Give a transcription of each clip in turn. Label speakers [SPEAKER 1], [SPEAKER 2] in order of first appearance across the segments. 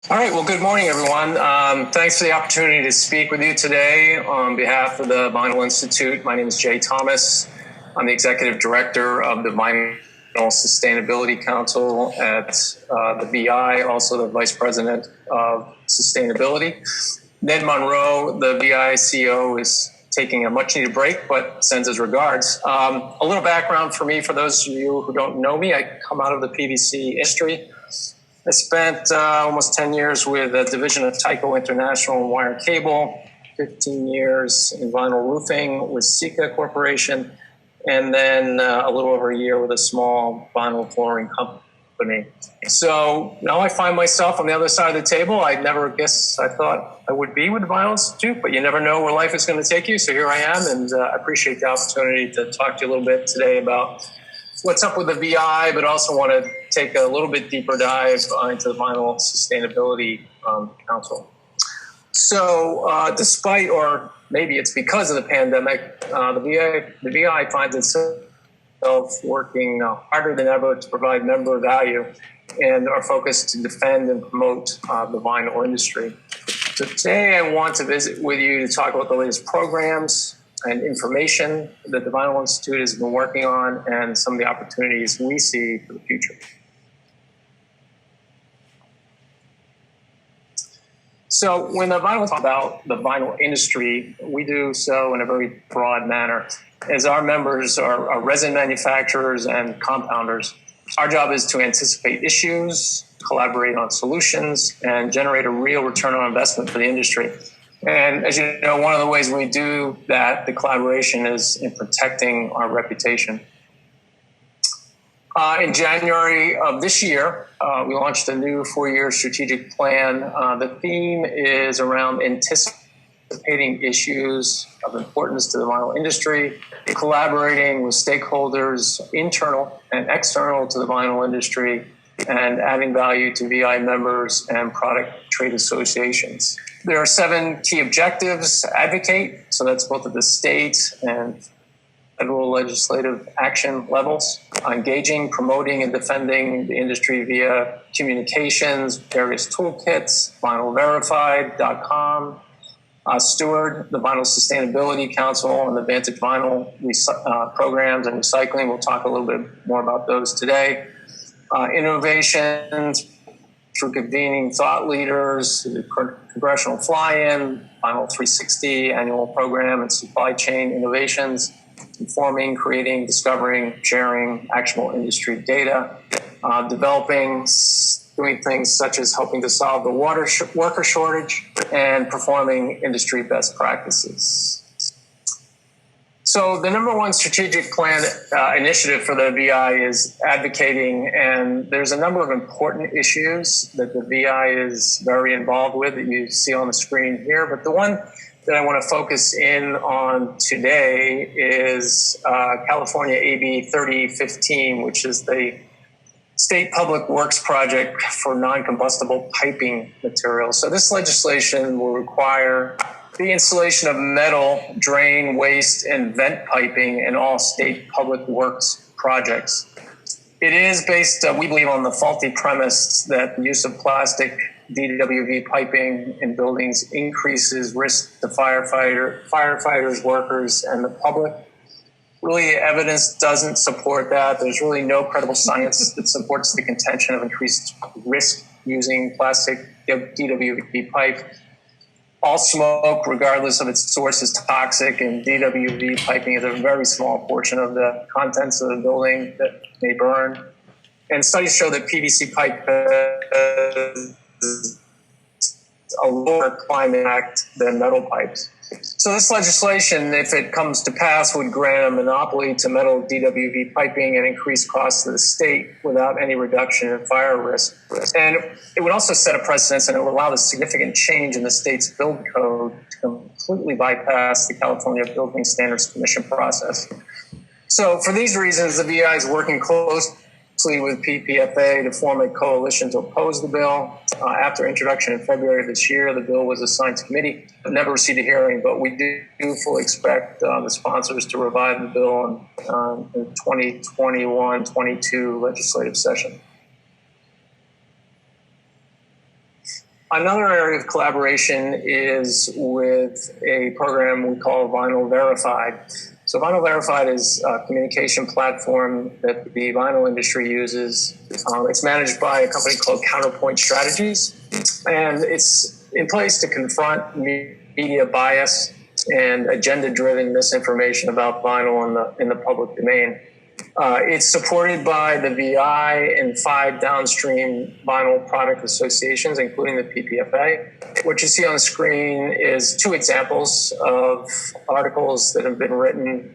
[SPEAKER 1] All right. Well, good morning, everyone. Thanks for the opportunity to speak with you today on behalf of the Vinyl Institute. My name is Jay Thomas. I'm the Executive Director of the Vinyl Sustainability Council at the VI, also the Vice President of Sustainability. Ned Monroe, the VI CEO, is taking a much-needed break, but sends his regards. A little background for me, for those of you who don't know me, I come out of the PVC industry. I spent almost 10 years with a division of Tyco International and Wire and Cable, 15 years in vinyl roofing with Sika Corporation, and then a little over a year with a small vinyl flooring company. So now I find myself on the other side of the table. I thought I would be with the Vinyl Institute, but you never know where life is going to take you. So here I am, and I appreciate the opportunity to talk to you a little bit today about what's up with the VI, but also want to take a little bit deeper dive into the Vinyl Sustainability Council. So despite, or maybe it's because of the pandemic, the VI finds itself working harder than ever to provide member value and are focused to defend and promote the vinyl industry. So today I want to visit with you to talk about the latest programs and information that the Vinyl Institute has been working on and some of the opportunities we see for the future. So when the Vinyl talks about the vinyl industry, we do so in a very broad manner. As our members are resin manufacturers and compounders, our job is to anticipate issues, collaborate on solutions, and generate a real return on investment for the industry. And as you know, one of the ways we do that, the collaboration, is in protecting our reputation. In January of this year, we launched a new 4-year strategic plan. The theme is around anticipating issues of importance to the vinyl industry, collaborating with stakeholders, internal and external to the vinyl industry, and adding value to VI members and product trade associations. There are 7 key objectives to advocate, so that's both at the state and federal legislative action levels. Engaging, promoting, and defending the industry via communications, various toolkits, vinylverified.com, steward the Vinyl Sustainability Council and the Vantage Vinyl programs and recycling. We'll talk a little bit more about those today. Innovations through convening thought leaders, the congressional fly-in, Vinyl 360 annual program, and supply chain innovations, informing, creating, discovering, sharing actionable industry data, developing, doing things such as helping to solve the worker shortage, and performing industry best practices. So the number one strategic plan initiative for the VI is advocating, and there's a number of important issues that the VI is very involved with that you see on the screen here. But the one that I want to focus in on today is California AB 3015, which is the State Public Works project for non-combustible piping materials. So this legislation will require the installation of metal, drain, waste, and vent piping in all state public works projects. It is based, we believe, on the faulty premise that the use of plastic DWV piping in buildings increases risk to firefighters, workers, and the public. Really, evidence doesn't support that. There's really no credible science that supports the contention of increased risk using plastic DWV pipe. All smoke, regardless of its source, is toxic, and DWV piping is a very small portion of the contents of the building that may burn. And studies show that PVC pipe has a lower climate impact than metal pipes. So this legislation, if it comes to pass, would grant a monopoly to metal DWV piping and increase costs to the state without any reduction in fire risk. And it would also set a precedent, and it would allow the significant change in the state's build code to completely bypass the California Building Standards Commission process. So for these reasons, the VI is working closely with Ppfa to form a coalition to oppose the bill. After introduction in February of this year, the bill was assigned to committee, but never received a hearing. But we do fully expect the sponsors to revive the bill in the 2021-22 legislative session. Another area of collaboration is with a program we call Vinyl Verified. So Vinyl Verified is a communication platform that the vinyl industry uses. It's managed by a company called Counterpoint Strategies, and it's in place to confront media bias and agenda-driven misinformation about vinyl in the public domain. It's supported by the VI and 5 downstream vinyl product associations, including the Ppfa. What you see on the screen is 2 examples of articles that have been written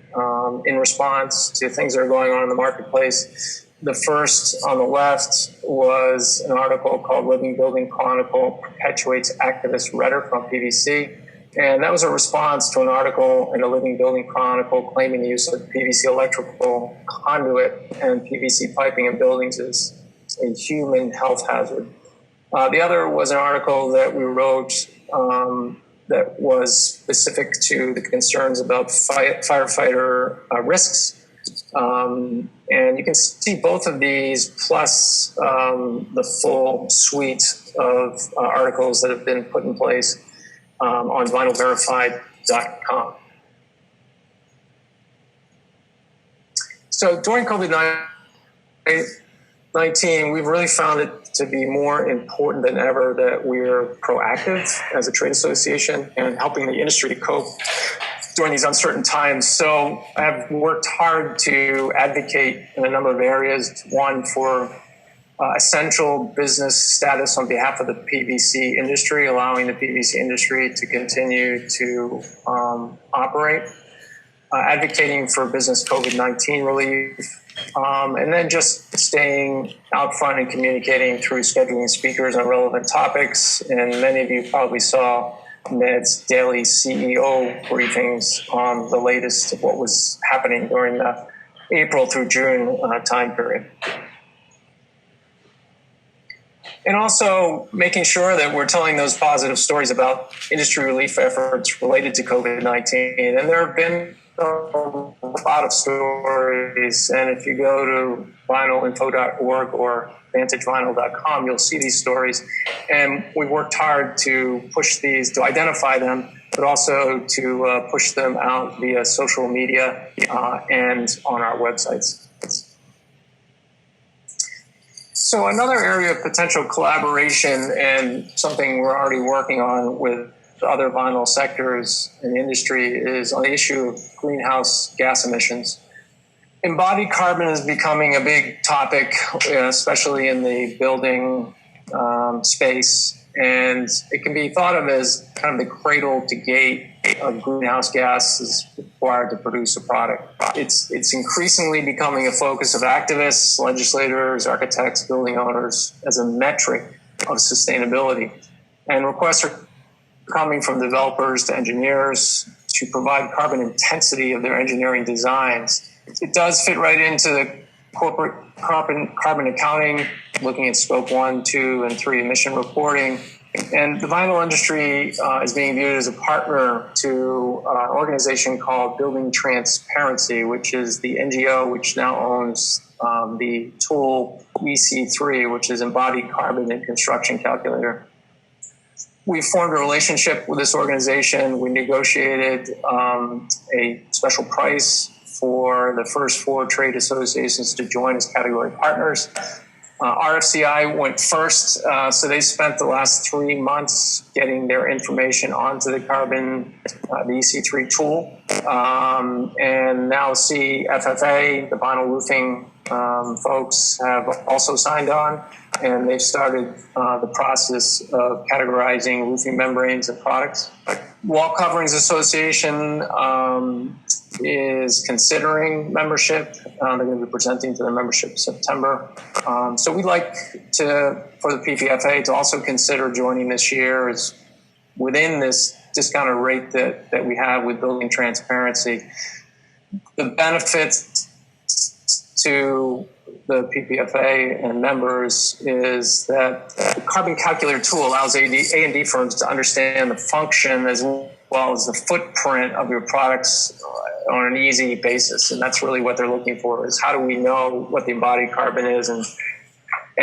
[SPEAKER 1] in response to things that are going on in the marketplace. The first on the left was an article called Living Building Chronicle Perpetuates Activist Rhetoric from PVC. And that was a response to an article in the Living Building Chronicle claiming the use of PVC electrical conduit and PVC piping in buildings is a human health hazard. The other was an article that we wrote that was specific to the concerns about firefighter risks. And you can see both of these plus the full suite of articles that have been put in place on vinylverified.com. So during COVID-19, we've really found it to be more important than ever that we're proactive as a trade association and helping the industry to cope during these uncertain times. So I've worked hard to advocate in a number of areas. One, for essential business status on behalf of the PVC industry, allowing the PVC industry to continue to operate, advocating for business COVID-19 relief, and then just staying out front and communicating through scheduling speakers on relevant topics. And many of you probably saw Ned's daily CEO briefings on the latest of what was happening during the April through June time period. And also making sure that we're telling those positive stories about industry relief efforts related to COVID-19. And there have been a lot of stories. And if you go to vinylinfo.org or vantagevinyl.com, you'll see these stories. And we worked hard to push these, to identify them, but also to push them out via social media and on our websites. So another area of potential collaboration and something we're already working on with other vinyl sectors in the industry is on the issue of greenhouse gas emissions. Embodied carbon is becoming a big topic, especially in the building space, and it can be thought of as kind of the cradle to gate of greenhouse gases required to produce a product. It's increasingly becoming a focus of activists, legislators, architects, building owners as a metric of sustainability. And requests are coming from developers to engineers to provide carbon intensity of their engineering designs. It does fit right into the corporate carbon accounting, looking at scope 1, 2, and 3 emission reporting. And the vinyl industry is being viewed as a partner to an organization called Building Transparency, which is the NGO which now owns the tool EC3, which is Embodied Carbon and Construction Calculator. We formed a relationship with this organization. We negotiated a special price for the first 4 trade associations to join as category partners. RFCI went first, so they spent the last 3 months getting their information onto the the EC3 tool. And now Ppfa, the vinyl roofing folks, have also signed on, and they've started the process of categorizing roofing membranes and products. Wall Coverings Association is considering membership. They're going to be presenting to their membership in September. So we'd like for the Ppfa to also consider joining this year as within this discounted rate that we have with Building Transparency. The benefits to the Ppfa and members is that the carbon calculator tool allows A&D firms to understand the function as well as the footprint of your products on an easy basis. And that's really what they're looking for, is how do we know what the embodied carbon is, and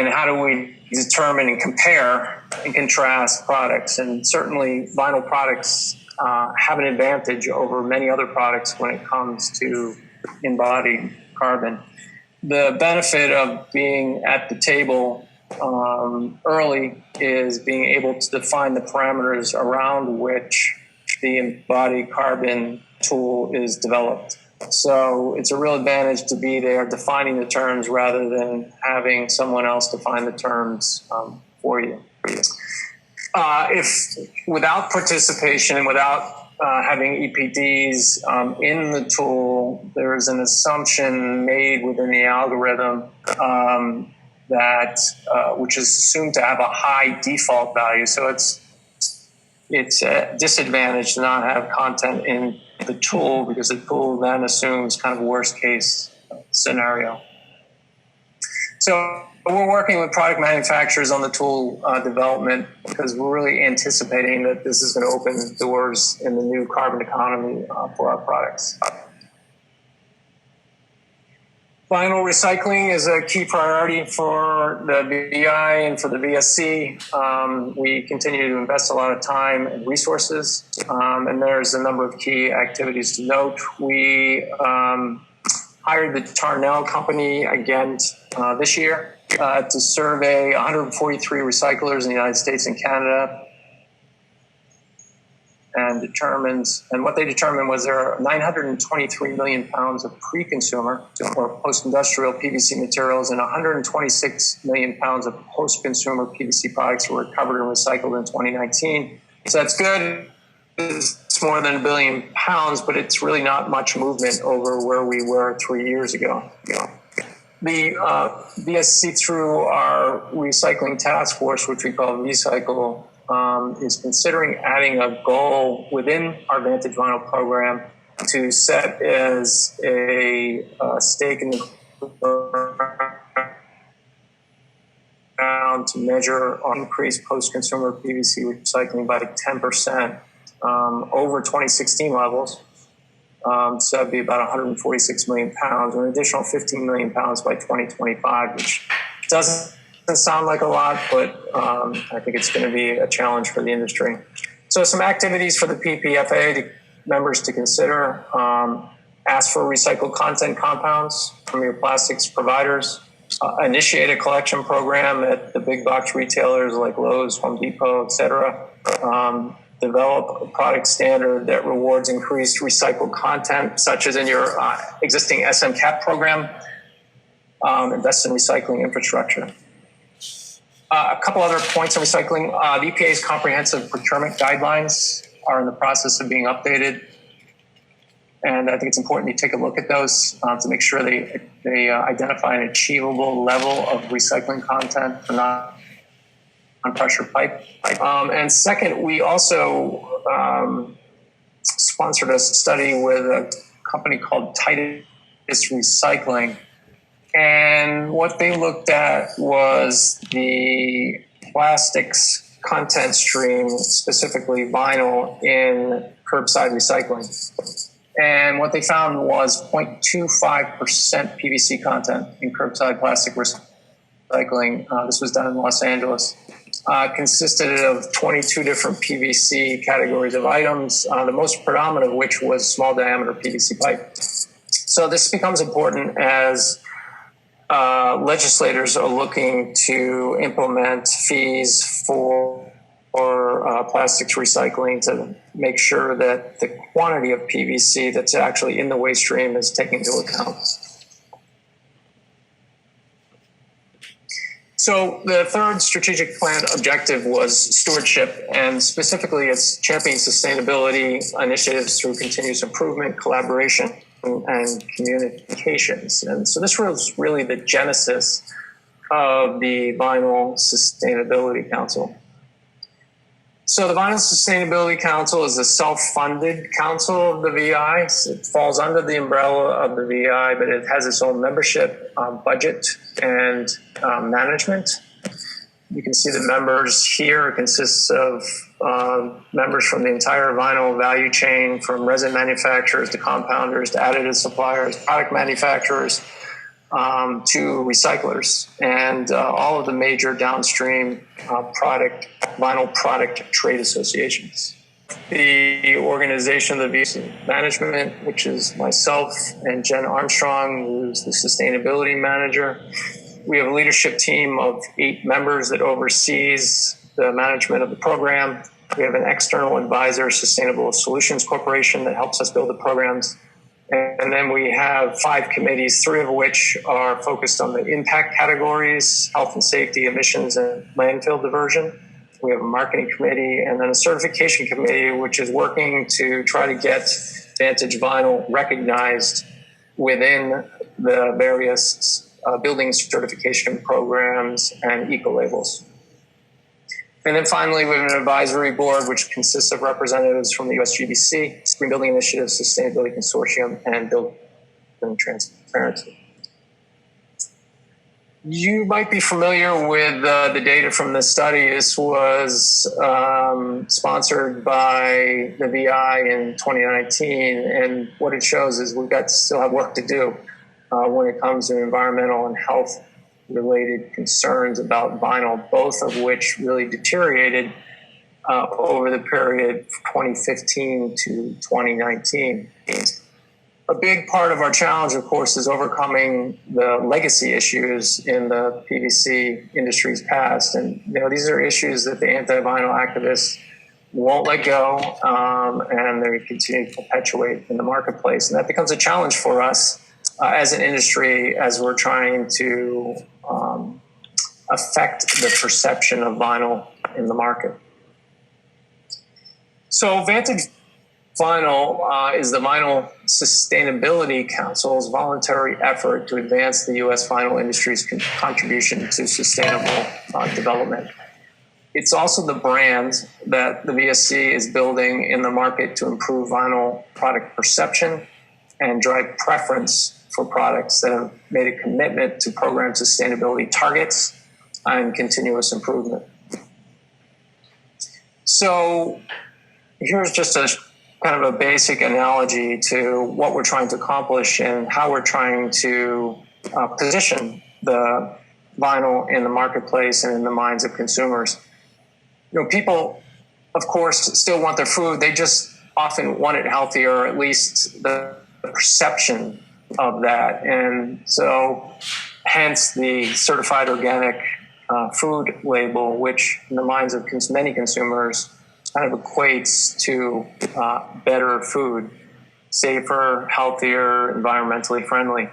[SPEAKER 1] how do we determine and compare and contrast products. And certainly vinyl products have an advantage over many other products when it comes to embodied carbon. The benefit of being at the table early is being able to define the parameters around which the embodied carbon tool is developed. So it's a real advantage to be there defining the terms rather than having someone else define the terms for you. If without participation and without having EPDs in the tool, there's an assumption made within the algorithm that which is assumed to have a high default value. So it's a disadvantage to not have content in the tool because the tool then assumes kind of a worst case scenario. So we're working with product manufacturers on the tool development because we're really anticipating that this is going to open doors in the new carbon economy for our products. Vinyl recycling is a key priority for the BI and for the VSC. We continue to invest a lot of time and resources, and there's a number of key activities to note. We hired the Tarnell company again this year to survey 143 recyclers in the United States and Canada. And what they determined was there are 923 million pounds of pre-consumer or post-industrial PVC materials and 126 million pounds of post-consumer PVC products were recovered and recycled in 2019. So that's good. It's more than 1 billion pounds, but it's really not much movement over where we were 3 years ago. The VSC through our recycling task force, which we call Recycle, is considering adding a goal within our Vantage Vinyl program to set as a stake in the ground to measure or increase post-consumer PVC recycling by 10% over 2016 levels. So that'd be about 146 million pounds, or an additional 15 million pounds by 2025, which doesn't sound like a lot, but I think it's going to be a challenge for the industry. So some activities for the Ppfa members to consider: ask for recycled content compounds from your plastics providers, initiate a collection program at the big box retailers like Lowe's, Home Depot, etc. Develop a product standard that rewards increased recycled content, such as in your existing SM CAP program. Invest in recycling infrastructure. A couple other points on recycling. The EPA's comprehensive procurement guidelines are in the process of being updated. And I think it's important to take a look at those to make sure they identify an achievable level of recycling content for non-pressure pipe. And second, we also sponsored a study with a company called Titus Recycling. And what they looked at was the plastics content stream, specifically vinyl, in curbside recycling. And what they found was 0.25% PVC content in curbside plastic recycling. This was done in Los Angeles. Consisted of 22 different PVC categories of items, the most predominant of which was small diameter PVC pipe. So this becomes important as legislators are looking to implement fees for plastics recycling to make sure that the quantity of PVC that's actually in the waste stream is taken into account. So the third strategic plan objective was stewardship, and specifically it's championing sustainability initiatives through continuous improvement, collaboration, and communications. And so this was really the genesis of the Vinyl Sustainability Council. So the Vinyl Sustainability Council is a self-funded council of the VI. It falls under the umbrella of the VI, but it has its own membership, budget, and management. You can see the members here. It consists of members from the entire vinyl value chain, from resin manufacturers to compounders to additive suppliers, product manufacturers, to recyclers and all of the major downstream vinyl product trade associations. The organization of the VSC management, which is myself and Jen Armstrong, who's the sustainability manager. We have a leadership team of 8 members that oversees the management of the program. We have an external advisor, Sustainable Solutions Corporation, that helps us build the programs. And then we have 5 committees, 3 of which are focused on the impact categories, health and safety, emissions, and landfill diversion. We have a marketing committee and then a certification committee, which is working to try to get Vantage Vinyl recognized within the various building certification programs and eco-labels. And then finally, we have an advisory board, which consists of representatives from the USGBC, Green Building Initiative, Sustainability Consortium, and Building Transparency. You might be familiar with the data from this study. This was sponsored by the VI in 2019, and what it shows is we still have work to do when it comes to environmental and health related concerns about vinyl, both of which really deteriorated over the period 2015 to 2019. A big part of our challenge, of course, is overcoming the legacy issues in the PVC industry's past. And these are issues that the anti-vinyl activists won't let go, and they continue to perpetuate in the marketplace. And that becomes a challenge for us as an industry as we're trying to affect the perception of vinyl in the market. So Vantage Vinyl is the Vinyl Sustainability Council's voluntary effort to advance the U.S. vinyl industry's contribution to sustainable development. It's also the brand that the VSC is building in the market to improve vinyl product perception and drive preference for products that have made a commitment to program sustainability targets and continuous improvement. So here's just a kind of a basic analogy to what we're trying to accomplish and how we're trying to position the vinyl in the marketplace and in the minds of consumers. People, of course, still want their food. They just often want it healthier, or at least the perception of that. And so hence the certified organic food label, which in the minds of many consumers kind of equates to better food, safer, healthier, environmentally friendly.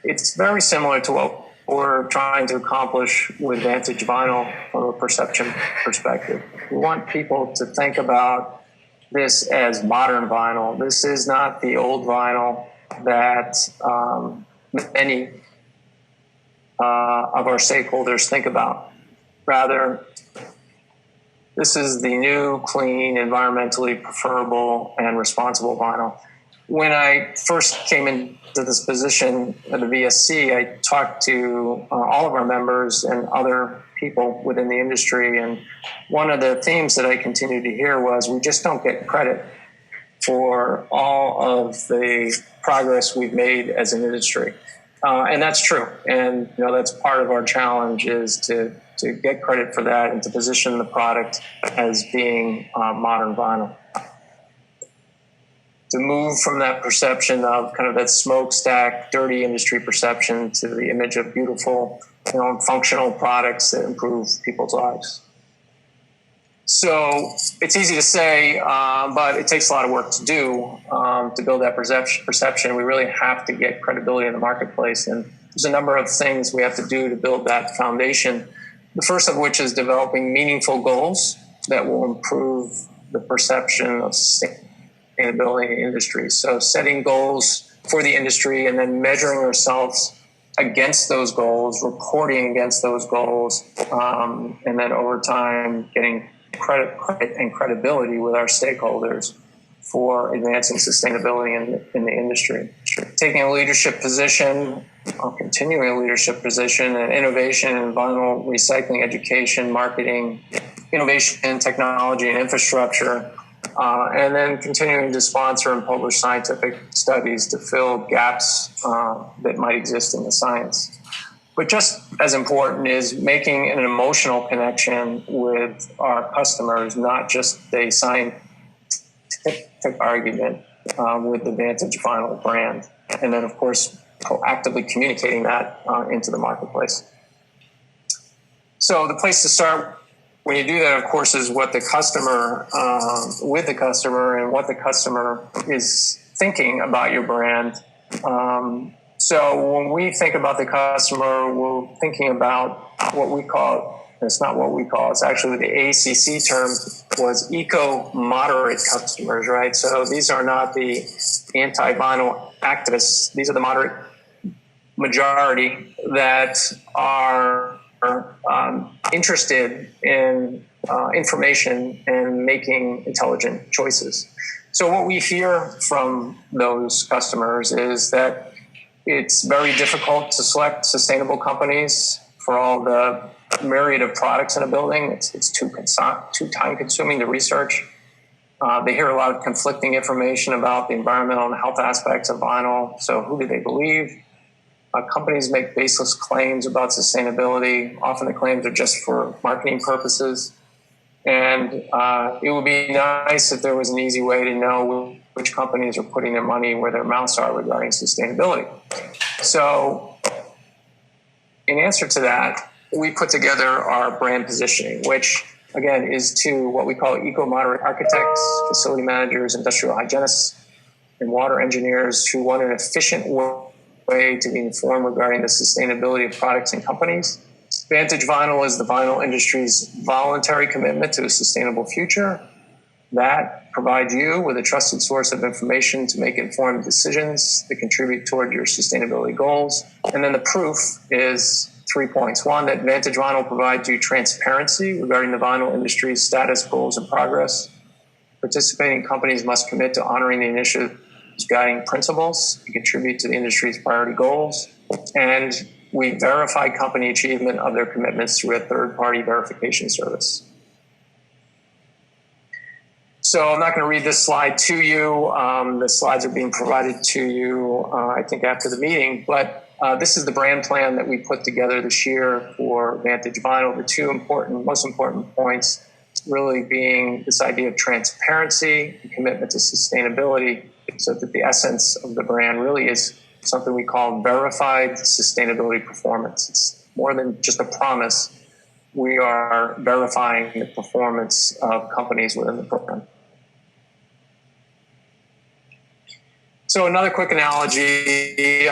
[SPEAKER 1] It's very similar to what we're trying to accomplish with Vantage Vinyl from a perception perspective. We want people to think about this as modern vinyl. This is not the old vinyl that many of our stakeholders think about. Rather, this is the new, clean, environmentally preferable, and responsible vinyl. When I first came into this position at the VSC, I talked to all of our members and other people within the industry, and one of the themes that I continued to hear was we just don't get credit for all of the progress we've made as an industry. And that's true. And that's part of our challenge is to get credit for that and to position the product as being modern vinyl. To move from that perception of kind of that smokestack, dirty industry perception to the image of beautiful, functional products that improve people's lives. So it's easy to say, but it takes a lot of work to do to build that perception. We really have to get credibility in the marketplace. And there's a number of things we have to do to build that foundation. The first of which is developing meaningful goals that will improve the perception of sustainability in the industry. So setting goals for the industry and then measuring ourselves against those goals, reporting against those goals, and then over time getting credit and credibility with our stakeholders for advancing sustainability in the industry. Taking a leadership position, continuing a leadership position in innovation in vinyl recycling, education, marketing, innovation in technology and infrastructure, and then continuing to sponsor and publish scientific studies to fill gaps that might exist in the science. But just as important is making an emotional connection with our customers, not just a scientific argument with the Vantage Vinyl brand. And then, of course, proactively communicating that into the marketplace. So the place to start when you do that, of course, is what the customer, with the customer and what the customer is thinking about your brand. So when we think about the customer, we're thinking about what we call, it's not what we call, it's actually the ACC term was eco-moderate customers, right? So these are not the anti-vinyl activists. These are the moderate majority that are interested in information and making intelligent choices. So what we hear from those customers is that it's very difficult to select sustainable companies for all the myriad of products in a building. It's too time consuming to research. They hear a lot of conflicting information about the environmental and health aspects of vinyl. So who do they believe? Companies make baseless claims about sustainability. Often the claims are just for marketing purposes. And it would be nice if there was an easy way to know which companies are putting their money where their mouths are regarding sustainability. So in answer to that, we put together our brand positioning, which again is to what we call eco-moderate architects, facility managers, industrial hygienists, and water engineers who want an efficient way to be informed regarding the sustainability of products and companies. Vantage Vinyl is the vinyl industry's voluntary commitment to a sustainable future that provides you with a trusted source of information to make informed decisions that contribute toward your sustainability goals. And then the proof is 3 points. One, that Vantage Vinyl provides you transparency regarding the vinyl industry's status, goals, and progress. Participating companies must commit to honoring the initiative's guiding principles and contribute to the industry's priority goals. And we verify company achievement of their commitments through a third-party verification service. So I'm not going to read this slide to you. The slides are being provided to you, I think, after the meeting. But this is the brand plan that we put together this year for Vantage Vinyl. The two most important points really being this idea of transparency and commitment to sustainability, so that the essence of the brand really is something we call verified sustainability performance. It's more than just a promise. We are verifying the performance of companies within the program. So another quick analogy.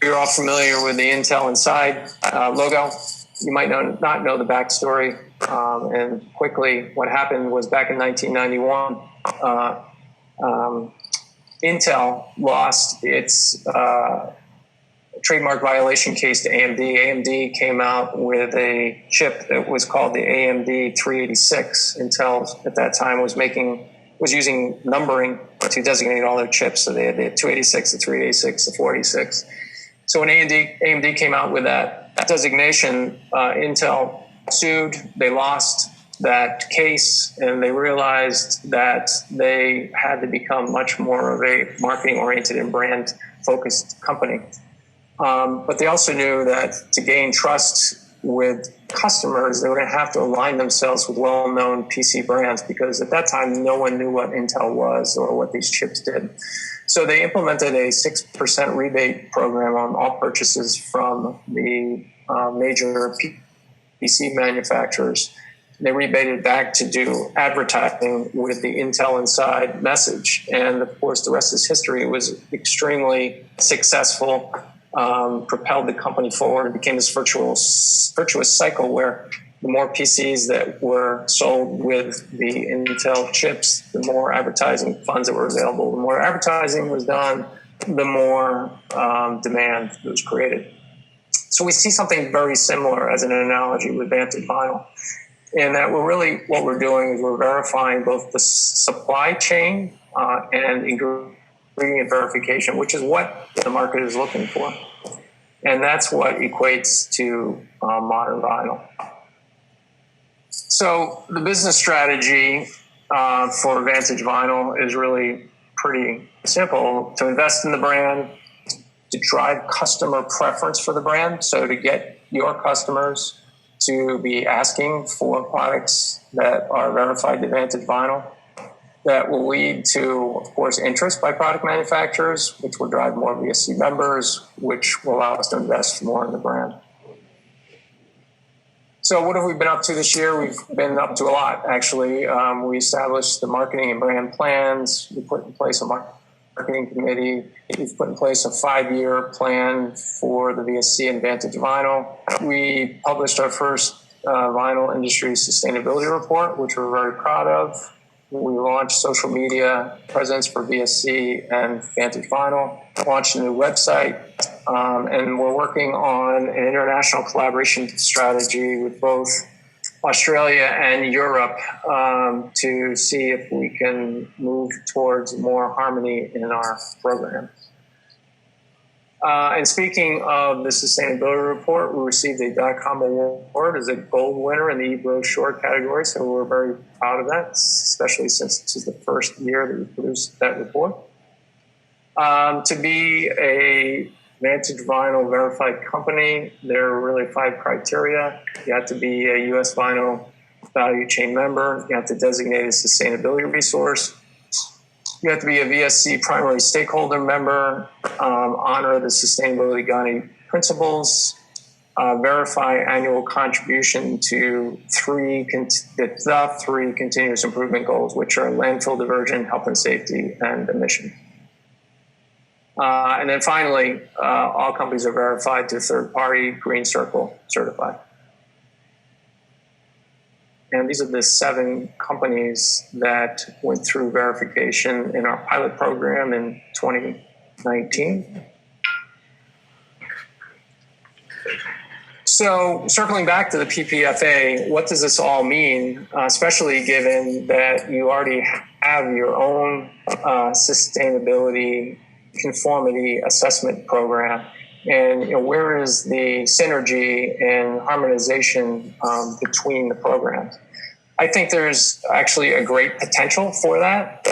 [SPEAKER 1] You're all familiar with the Intel Inside logo. You might not know the backstory. And quickly, what happened was back in 1991, Intel lost its trademark violation case to AMD. AMD came out with a chip that was called the AMD 386. Intel at that time was using numbering to designate all their chips. So they had the 286, the 386, the 486. So when AMD came out with that designation, Intel sued. They lost that case, and they realized that they had to become much more of a marketing-oriented and brand-focused company. But they also knew that to gain trust with customers, they were going to have to align themselves with well-known PC brands, because at that time, no one knew what Intel was or what these chips did. So they implemented a 6% rebate program on all purchases from the major PC manufacturers. They rebated back to do advertising with the Intel Inside message. And of course, the rest is history. It was extremely successful, propelled the company forward. It became this virtuous cycle where the more PCs that were sold with the Intel chips, the more advertising funds that were available. The more advertising was done, the more demand that was created. So we see something very similar as an analogy with Vantage Vinyl, in that what we're doing is we're verifying both the supply chain and ingredient verification, which is what the market is looking for. And that's what equates to modern vinyl. So the business strategy for Vantage Vinyl is really pretty simple: to invest in the brand, to drive customer preference for the brand, so to get your customers to be asking for products that are verified to Vantage Vinyl. That will lead to, of course, interest by product manufacturers, which will drive more VSC members, which will allow us to invest more in the brand. So what have we been up to this year? We've been up to a lot, actually. We established the marketing and brand plans. We put in place a marketing committee. We've put in place a 5-year plan for the VSC and Vantage Vinyl. We published our first vinyl industry sustainability report, which we're very proud of. We launched social media presence for VSC and Vantage Vinyl, launched a new website, and we're working on an international collaboration strategy with both Australia and Europe to see if we can move towards more harmony in our program. And speaking of the sustainability report, we received a .com award as a gold winner in the e-brochure category, so we're very proud of that, especially since this is the first year that we produced that report. To be a Vantage Vinyl verified company, there are really 5 criteria. You have to be a U.S. Vinyl value chain member. You have to designate a sustainability resource. You have to be a VSC primary stakeholder member, honor the sustainability guiding principles, verify annual contribution to the three continuous improvement goals, which are landfill diversion, health and safety, and emission. And then finally, all companies are verified to third-party Green Circle certified. And these are the 7 companies that went through verification in our pilot program in 2019. So circling back to the Ppfa, what does this all mean, especially given that you already have your own sustainability conformity assessment program? And where is the synergy and harmonization between the programs? I think there's actually a great potential for that.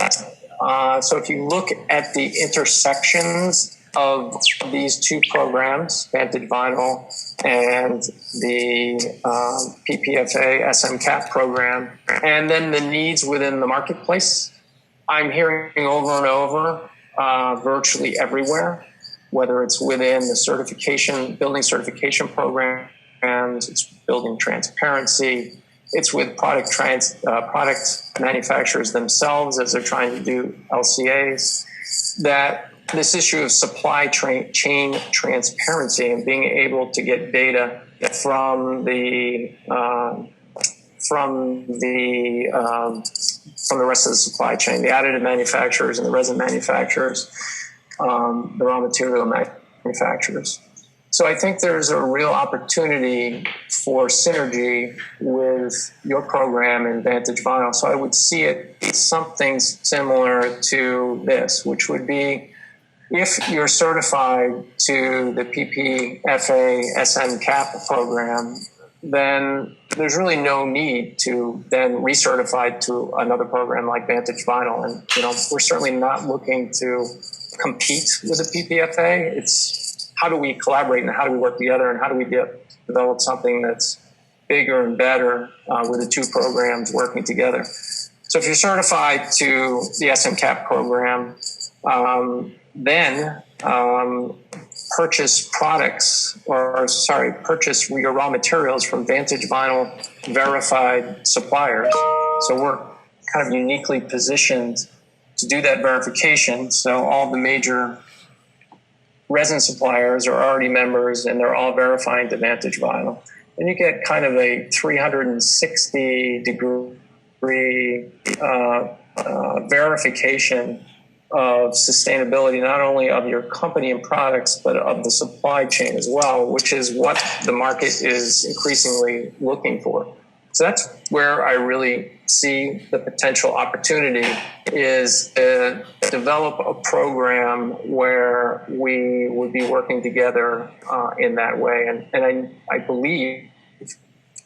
[SPEAKER 1] So if you look at the intersections of these 2 programs, Vantage Vinyl and the Ppfa SMCAP program, and then the needs within the marketplace, I'm hearing over and over, virtually everywhere, whether it's within the building certification programs, it's building transparency, it's with product manufacturers themselves as they're trying to do LCAs, that this issue of supply chain transparency and being able to get data from the rest of the supply chain, the additive manufacturers and the resin manufacturers, the raw material manufacturers. So I think there's a real opportunity for synergy with your program in Vantage Vinyl. So I would see it something similar to this, which would be if you're certified to the Ppfa SMCAP program, then there's really no need to then recertify to another program like Vantage Vinyl. And we're certainly not looking to compete with the Ppfa. It's how do we collaborate and how do we work together and how do we develop something that's bigger and better with the 2 programs working together. So if you're certified to the SMCAP program, then purchase your raw materials from Vantage Vinyl verified suppliers. So we're kind of uniquely positioned to do that verification. So all the major resin suppliers are already members and they're all verifying to Vantage Vinyl. And you get kind of a 360-degree verification of sustainability, not only of your company and products, but of the supply chain as well, which is what the market is increasingly looking for. So that's where I really see the potential opportunity, is to develop a program where we would be working together in that way. And I believe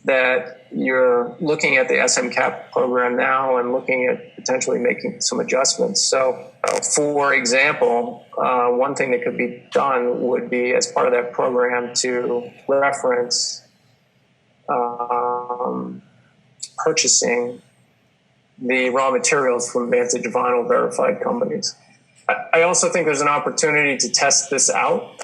[SPEAKER 1] that you're looking at the SMCAP program now and looking at potentially making some adjustments. So, for example, one thing that could be done would be, as part of that program, to reference purchasing the raw materials from Vantage Vinyl verified companies. I also think there's an opportunity to test this out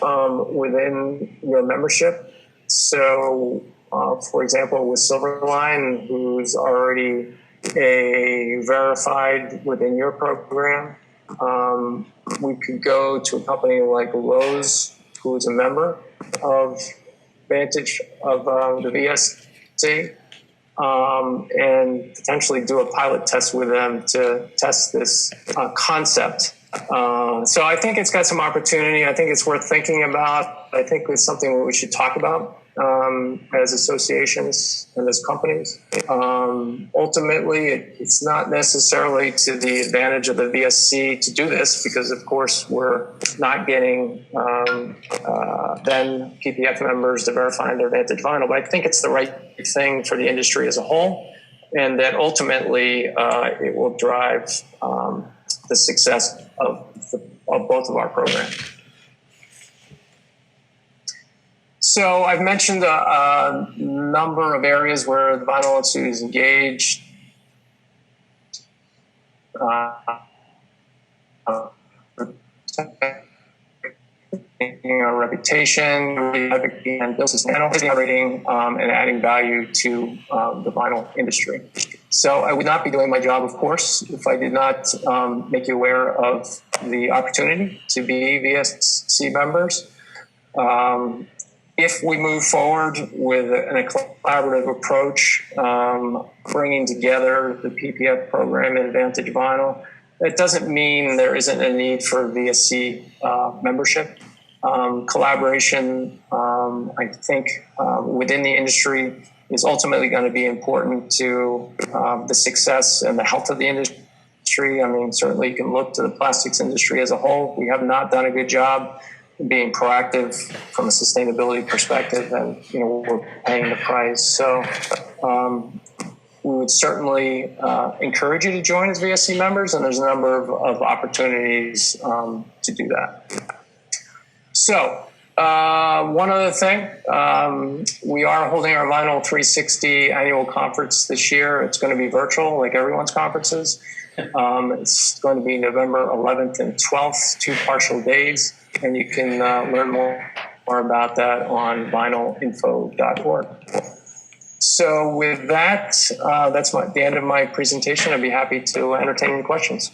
[SPEAKER 1] within your membership. So, for example, with Silverline, who's already verified within your program, we could go to a company like Lowe's, who is a member of Vantage of the VSC, and potentially do a pilot test with them to test this concept. So I think it's got some opportunity. I think it's worth thinking about. I think it's something that we should talk about as associations and as companies. Ultimately, it's not necessarily to the advantage of the VSC to do this, because, of course, we're not getting then PPF members to verify their Vantage Vinyl. But I think it's the right thing for the industry as a whole, and that ultimately it will drive the success of both of our programs. So I've mentioned a number of areas where the Vinyl Institute is engaged. Our reputation, and business generating and adding value to the vinyl industry. So I would not be doing my job, of course, if I did not make you aware of the opportunity to be VSC members. If we move forward with a collaborative approach, bringing together the PPF program and Vantage Vinyl, that doesn't mean there isn't a need for VSC membership. Collaboration, I think, within the industry is ultimately going to be important to the success and the health of the industry. I mean, certainly you can look to the plastics industry as a whole. We have not done a good job being proactive from a sustainability perspective, and we're paying the price. So we would certainly encourage you to join as VSC members, and there's a number of opportunities to do that. So one other thing, we are holding our Vinyl 360 annual conference this year. It's going to be virtual, like everyone's conferences. It's going to be November 11th and 12th, 2 partial days. And you can learn more about that on vinylinfo.org. So with that, that's the end of my presentation. I'd be happy to entertain any questions.